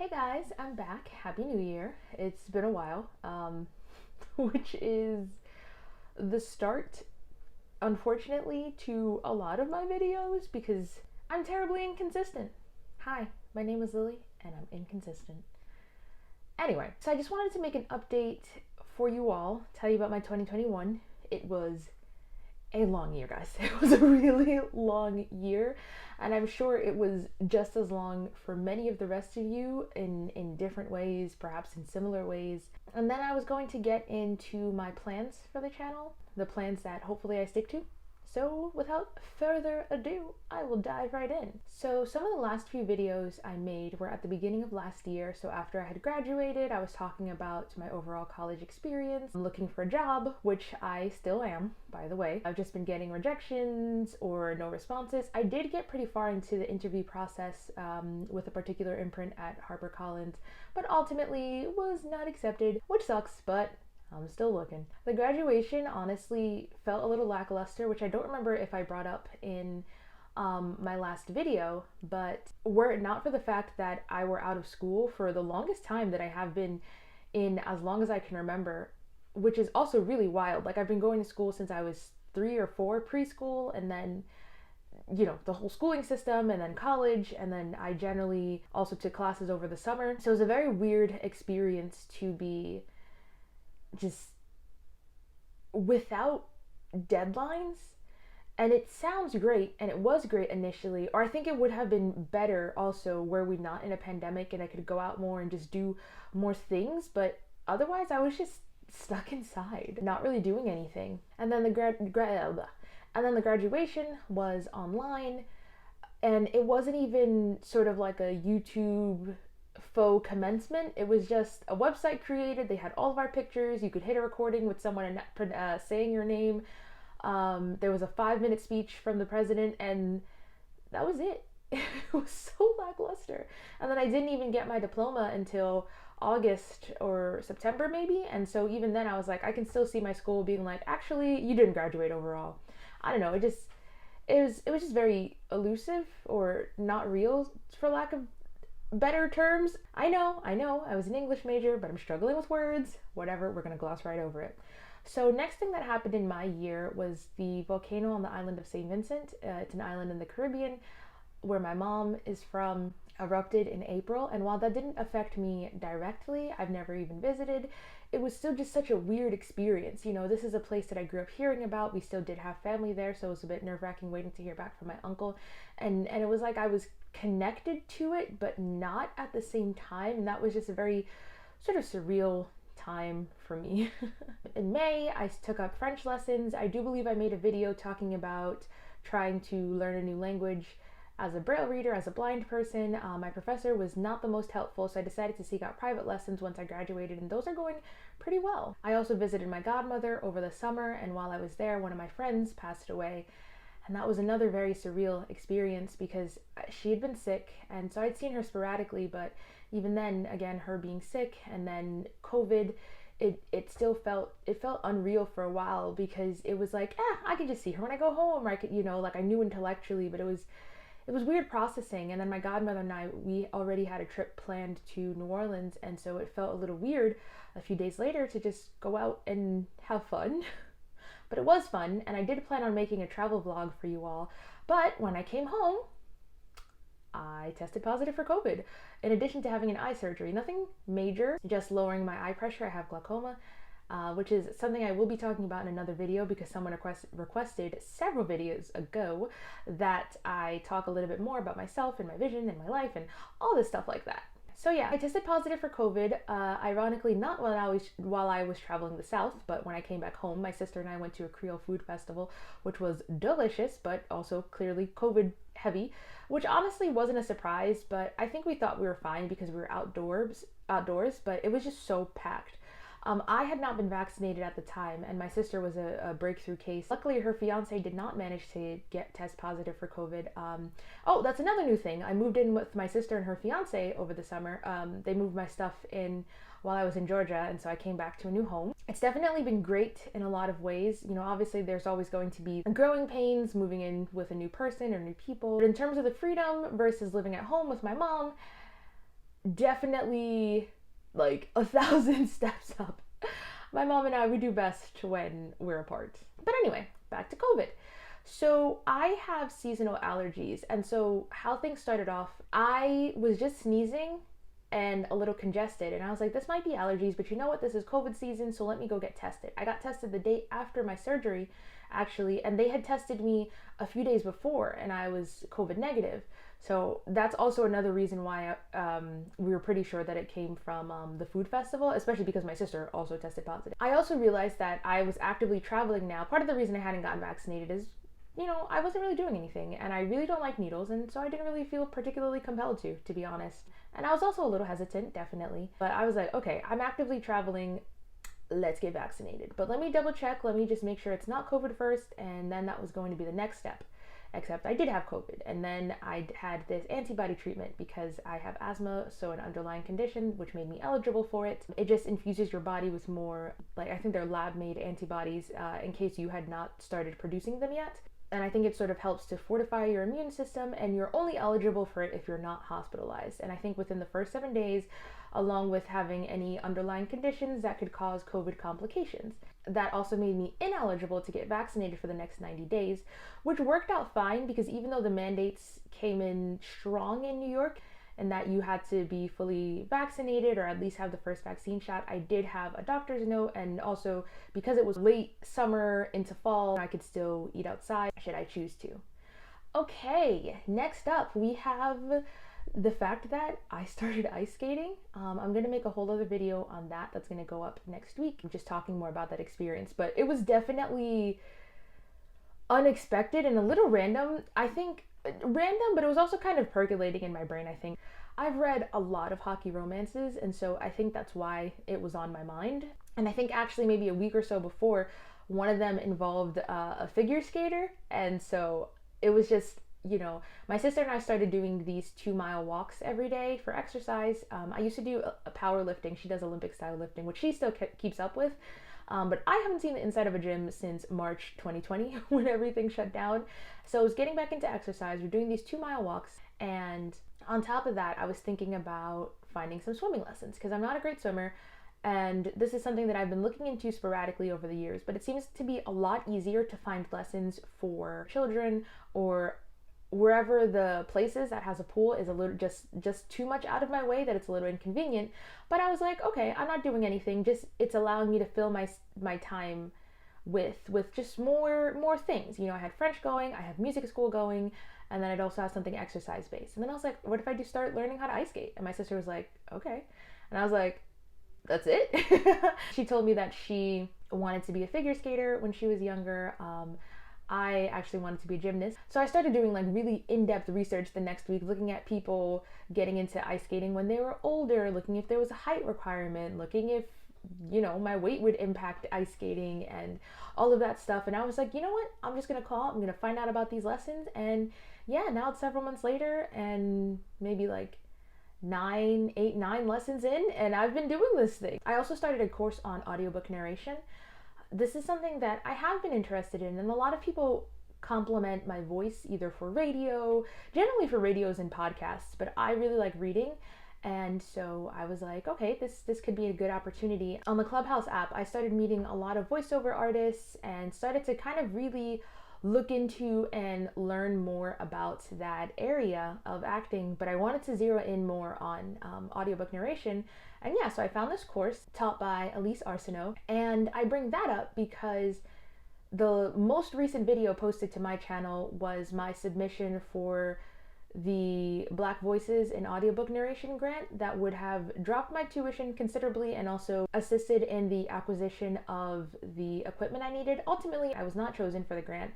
Hey guys, I'm back. Happy New Year. It's been a while, which is the start, unfortunately, to a lot of my videos because I'm terribly inconsistent. Hi, my name is Lily and I'm inconsistent. Anyway, so I just wanted to make an update for you all, tell you about my 2021. It was a long year, guys. It was a really long year, and I'm sure it was just as long for many of the rest of you in different ways, perhaps in similar ways. And then I was going to get into my plans for the channel, the plans that hopefully I stick to. So without further ado, I will dive right in. So some of the last few videos I made were at the beginning of last year. So after I had graduated, I was talking about my overall college experience, looking for a job, which I still am, by the way. I've just been getting rejections or no responses. I did get pretty far into the interview process with a particular imprint at HarperCollins, but ultimately was not accepted, which sucks, but I'm still looking. The graduation honestly felt a little lackluster, which I don't remember if I brought up in my last video, but were it not for the fact that I were out of school for the longest time that I have been in as long as I can remember, which is also really wild. Like, I've been going to school since I was 3 or 4, preschool, and then the whole schooling system, and then college, and then I generally also took classes over the summer. So it was a very weird experience to be just without deadlines. And it sounds great, and it was great initially, or I think it would have been better also were we not in a pandemic and I could go out more and just do more things, but otherwise I was just stuck inside, not really doing anything. And then the graduation was online, and it wasn't even sort of like a YouTube faux commencement. It was just a website created. They had all of our pictures. You could hit a recording with someone saying your name. There was a 5-minute speech from the president, and that was it. It was so lackluster. And then I didn't even get my diploma until August or September maybe, and so even then I was like, I can still see my school being like, actually, you didn't graduate overall. I don't know, it was just very elusive, or not real, for lack of better terms. I know, I was an English major, but I'm struggling with words. Whatever, we're gonna gloss right over it. So next thing that happened in my year was the volcano on the island of St. Vincent. It's an island in the Caribbean where my mom is from, erupted in April, and while that didn't affect me directly, I've never even visited, it was still just such a weird experience. This is a place that I grew up hearing about. We still did have family there, so it was a bit nerve-wracking waiting to hear back from my uncle, and it was like I was connected to it, but not at the same time, and that was just a very sort of surreal time for me. In May, I took up French lessons. I do believe I made a video talking about trying to learn a new language as a Braille reader, as a blind person. My professor was not the most helpful, so I decided to seek out private lessons once I graduated, and those are going pretty well. I also visited my godmother over the summer, and while I was there, one of my friends passed away, and that was another very surreal experience because she had been sick, and so I'd seen her sporadically, but even then, again, her being sick and then COVID, it still felt unreal for a while, because it was like, I can just see her when I go home, or I could, like, I knew intellectually, but it was weird processing. And then my godmother and I, we already had a trip planned to New Orleans, and so it felt a little weird a few days later to just go out and have fun. But it was fun, and I did plan on making a travel vlog for you all. But when I came home, I tested positive for COVID, in addition to having an eye surgery. Nothing major, just lowering my eye pressure. I have glaucoma, which is something I will be talking about in another video, because someone requested several videos ago that I talk a little bit more about myself and my vision and my life and all this stuff like that. So yeah, I tested positive for COVID, ironically not while I was traveling the South, but when I came back home. My sister and I went to a Creole food festival, which was delicious, but also clearly COVID heavy, which honestly wasn't a surprise, but I think we thought we were fine because we were outdoors, but it was just so packed. I had not been vaccinated at the time, and my sister was a breakthrough case. Luckily, her fiance did not manage to test positive for COVID. Oh, that's another new thing. I moved in with my sister and her fiance over the summer. They moved my stuff in while I was in Georgia, and so I came back to a new home. It's definitely been great in a lot of ways. Obviously there's always going to be growing pains moving in with a new person or new people. But in terms of the freedom versus living at home with my mom, definitely like 1,000 steps up. My mom and I, we do best when we're apart. But anyway, back to COVID. So I have seasonal allergies, and so how things started off, I was just sneezing and a little congested, and I was like, this might be allergies, but you know what, this is COVID season, so let me go get tested. I got tested the day after my surgery, actually, and they had tested me a few days before, and I was COVID negative. So that's also another reason why we were pretty sure that it came from the food festival, especially because my sister also tested positive. I also realized that I was actively traveling now. Part of the reason I hadn't gotten vaccinated is, I wasn't really doing anything, and I really don't like needles, and so I didn't really feel particularly compelled to be honest. And I was also a little hesitant, definitely. But I was like, okay, I'm actively traveling, let's get vaccinated. But let me double check, let me just make sure it's not COVID first, and then that was going to be the next step. Except I did have COVID, and then I had this antibody treatment because I have asthma, so an underlying condition, which made me eligible for it. It just infuses your body with more, I think they're lab-made antibodies in case you had not started producing them yet. And I think it sort of helps to fortify your immune system, and you're only eligible for it if you're not hospitalized. And I think within the first 7 days, along with having any underlying conditions that could cause COVID complications. That also made me ineligible to get vaccinated for the next 90 days, which worked out fine because even though the mandates came in strong in New York and that you had to be fully vaccinated or at least have the first vaccine shot, I did have a doctor's note, and also because it was late summer into fall, I could still eat outside should I choose to. Okay, next up we have the fact that I started ice skating. I'm gonna make a whole other video on that. That's gonna go up next week. I'm just talking more about that experience, but it was definitely unexpected and a little random. I think random, but it was also kind of percolating in my brain. I think I've read a lot of hockey romances, and so I think that's why it was on my mind. And I think actually maybe a week or so before, one of them involved a figure skater, and so it was just, my sister and I started doing these 2-mile walks every day for exercise. I used to do a powerlifting. She does Olympic style lifting, which she still keeps up with. But I haven't seen the inside of a gym since March 2020 when everything shut down. So I was getting back into exercise. We're doing these 2-mile walks. And on top of that, I was thinking about finding some swimming lessons because I'm not a great swimmer. And this is something that I've been looking into sporadically over the years, but it seems to be a lot easier to find lessons for children or wherever the place is that has a pool is a little just too much out of my way that it's a little inconvenient. But I was like, okay, I'm not doing anything, just it's allowing me to fill my time with just more things. I had French going, I have music school going, and then I'd also have something exercise based. And then I was like, what if I do start learning how to ice skate? And my sister was like, okay. And I was like, that's it? She told me that she wanted to be a figure skater when she was younger. I actually wanted to be a gymnast. So I started doing really in-depth research the next week, looking at people getting into ice skating when they were older, looking if there was a height requirement, looking if, my weight would impact ice skating and all of that stuff. And I was like, you know what? I'm just gonna call, I'm gonna find out about these lessons. And yeah, now it's several months later and maybe 9 lessons in, and I've been doing this thing. I also started a course on audiobook narration. This is something that I have been interested in, and a lot of people compliment my voice either for radio, generally for radios and podcasts, but I really like reading. And so I was like, okay, this could be a good opportunity. On the Clubhouse app, I started meeting a lot of voiceover artists and started to kind of really look into and learn more about that area of acting, but I wanted to zero in more on audiobook narration. And yeah, so I found this course taught by Elise Arsenault, and I bring that up because the most recent video posted to my channel was my submission for the Black Voices in Audiobook Narration grant that would have dropped my tuition considerably and also assisted in the acquisition of the equipment I needed. Ultimately, I was not chosen for the grant,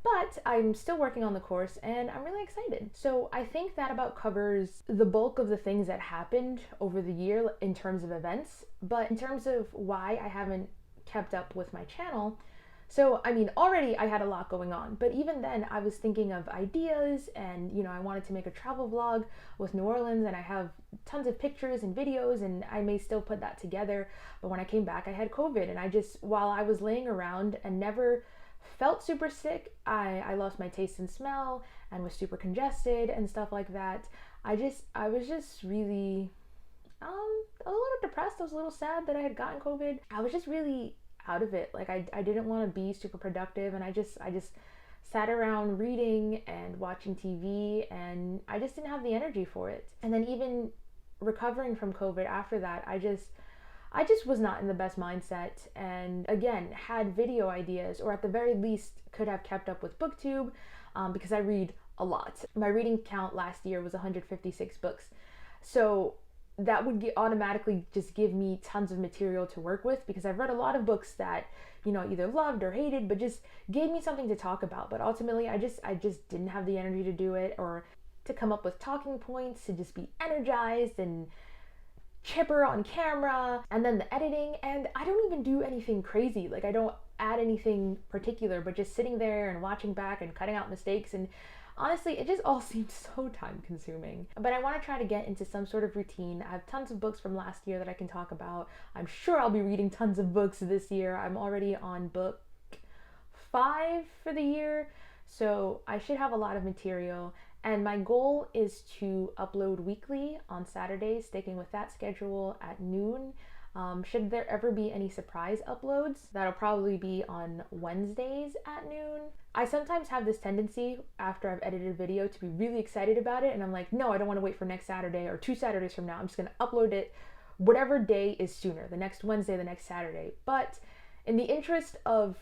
but I'm still working on the course and I'm really excited. So I think that about covers the bulk of the things that happened over the year in terms of events. But in terms of why I haven't kept up with my channel, so, already I had a lot going on, but even then I was thinking of ideas and, I wanted to make a travel vlog with New Orleans, and I have tons of pictures and videos, and I may still put that together. But when I came back, I had COVID, and while I was laying around and never felt super sick, I lost my taste and smell and was super congested and stuff like that. I was just really depressed. I was a little sad that I had gotten COVID. I was just really out of it. Like I didn't want to be super productive, and I just sat around reading and watching TV, and I just didn't have the energy for it. And then even recovering from COVID after that, I just was not in the best mindset, and again had video ideas, or at the very least could have kept up with booktube, because I read a lot. My reading count last year was 156 books, so that would automatically just give me tons of material to work with, because I've read a lot of books that, you know, either loved or hated, but just gave me something to talk about. But ultimately I just didn't have the energy to do it, or to come up with talking points, to just be energized and chipper on camera. And then the editing, and I don't even do anything crazy. Like I don't add anything particular, but just sitting there and watching back and cutting out mistakes, and honestly, it just all seems so time consuming. But I want to try to get into some sort of routine. I have tons of books from last year that I can talk about. I'm sure I'll be reading tons of books this year. I'm already on book 5 for the year, so I should have a lot of material. And my goal is to upload weekly on Saturdays, sticking with that schedule at noon. Should there ever be any surprise uploads, that'll probably be on Wednesdays at noon. I sometimes have this tendency after I've edited a video to be really excited about it, and I'm like, no, I don't want to wait for next Saturday or 2 Saturdays from now. I'm just going to upload it whatever day is sooner, the next Wednesday, the next Saturday. But in the interest of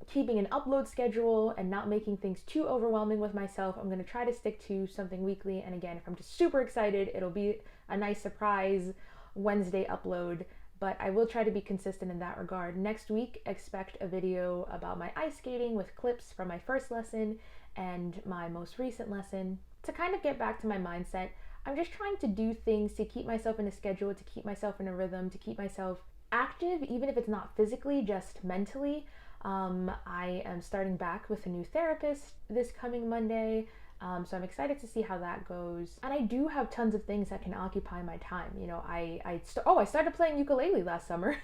keeping an upload schedule and not making things too overwhelming with myself, I'm going to try to stick to something weekly. And again, if I'm just super excited, it'll be a nice surprise Wednesday upload, but I will try to be consistent in that regard. Next week, expect a video about my ice skating with clips from my first lesson and my most recent lesson. To kind of get back to my mindset, I'm just trying to do things to keep myself in a schedule, to keep myself in a rhythm, to keep myself active, even if it's not physically, just mentally. I am starting back with a new therapist this coming Monday. So I'm excited to see how that goes. And I do have tons of things that can occupy my time. You know, I started playing ukulele last summer.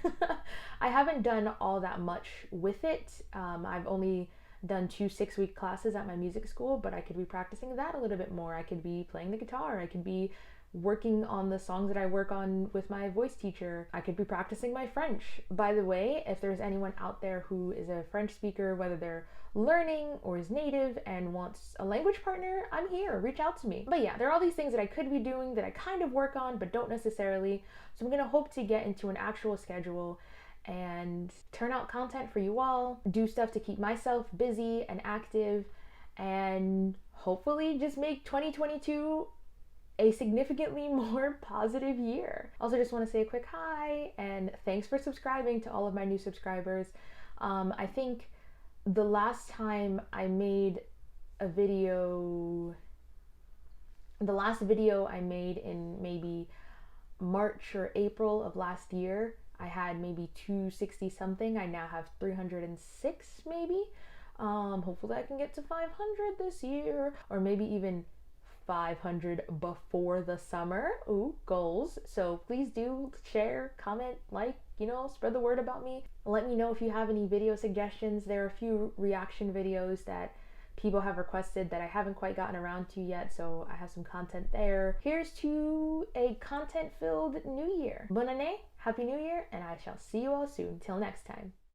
I haven't done all that much with it. I've only done 2 6-week classes at my music school, but I could be practicing that a little bit more. I could be playing the guitar. I could be working on the songs that I work on with my voice teacher. I could be practicing my French. By the way, if there's anyone out there who is a French speaker, whether they're learning or is native and wants a language partner, I'm here. Reach out to me. But yeah, there are all these things that I could be doing that I kind of work on but don't necessarily. So I'm gonna hope to get into an actual schedule and turn out content for you all, do stuff to keep myself busy and active, and hopefully just make 2022 a significantly more positive year. Also just want to say a quick hi and thanks for subscribing to all of my new subscribers. I think the last time I made a video, the last video I made in maybe March or April of last year, I had maybe 260 something. I now have 306 maybe. Hopefully I can get to 500 this year, or maybe even 500 before the summer. Ooh, goals. So please do share, comment, like, you know, spread the word about me. Let me know if you have any video suggestions. There are a few reaction videos that people have requested that I haven't quite gotten around to yet, so I have some content there. Here's to a content-filled new year. Bonne année, happy new year, and I shall see you all soon. Till next time.